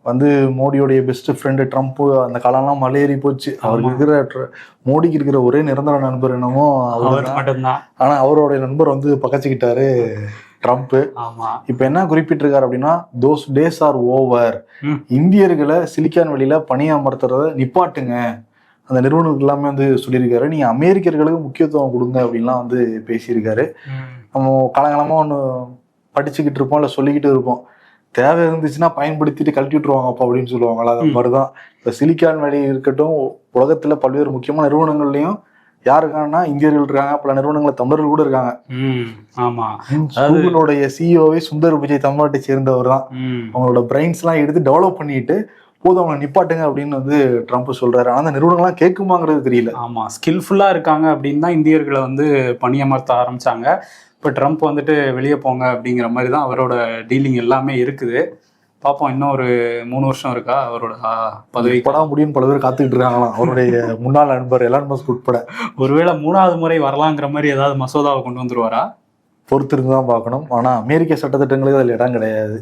வந்து மோடியோடைய best friend Trump அந்த காலம்லாம் மலையேறி போச்சு. அவருக்கு இருக்கிற மோடிக்கு இருக்கிற ஒரே நிரந்தர நண்பர் என்னமோ அவர் மட்டும்தான். ஆனா அவருடைய நண்பர் வந்து பகச்சிக்கிட்டாரு ட்ரம்ப். இப்ப என்ன குறிப்பிட்டிருக்காரு அப்படின்னா, தோஸ் டேஸ் ஆர் ஓவர், இந்தியர்களை சிலிக்கான் வெளியில பணியமர்த்துறத நிப்பாட்டுங்க, அந்த நிறுவனத்துக்கு எல்லாமே வந்து சொல்லியிருக்காரு. நீங்க அமெரிக்கர்களுக்கு முக்கியத்துவம் கொடுங்க அப்படின்லாம் வந்து பேசியிருக்காரு. நம்ம காலங்காலமா ஒன்று படிச்சுக்கிட்டு இருப்போம், இல்லை சொல்லிக்கிட்டு இருப்போம், தேவை இருந்துச்சுன்னா பயன்படுத்திட்டு கழட்டி விட்டுருவாங்கப்பா அப்படின்னு சொல்லுவாங்களா. அது மாதிரிதான் இப்போ சிலிக்கான் வேலி இருக்கட்டும், உலகத்துல பல்வேறு முக்கியமான நிறுவனங்கள்லையும் யார் இருக்காங்கன்னா இந்தியர்கள் இருக்காங்க, பல நிறுவனங்கள் தமிழர்கள் கூட இருக்காங்க. ஆமா, கூகுளோடைய சிஇஓவே சுந்தர் பிச்சை தமிழ்நாட்டை சேர்ந்தவர் தான். அவங்களோட பிரெயின்ஸ் எல்லாம் எடுத்து டெவலப் பண்ணிட்டு போதும் அவங்களை நிப்பாட்டுங்க அப்படின்னு வந்து ட்ரம்ப் சொல்றாரு. ஆனா அந்த நிறுவனங்கள்லாம் கேட்குமாங்கிறது தெரியல. ஆமா, ஸ்கில்ஃபுல்லா இருக்காங்க அப்படின்னு தான் இந்தியர்களை வந்து பணியமர்த்த ஆரம்பிச்சாங்க. இப்போ ட்ரம்ப் வந்துட்டு வெளியே போங்க அப்படிங்கிற மாதிரி தான் அவரோட டீலிங் எல்லாமே இருக்குது. பார்ப்போம், இன்னும் ஒரு 3 வருஷம் இருக்கா அவரோட பதவி படம் முடியும்னு பல பேர் காத்துக்கிட்டு இருக்காங்களாம், அவருடைய முன்னாள் நண்பர் எலான் மஸ்க் உட்பட. ஒருவேளை 3வது முறை வரலாங்கிற மாதிரி ஏதாவது மசோதாவை கொண்டு வந்துருவாரா? பொறுத்திருந்து தான் பார்க்கணும். ஆனா அமெரிக்க சட்டத்திட்டங்களுக்கு அதில் இடம் கிடையாது.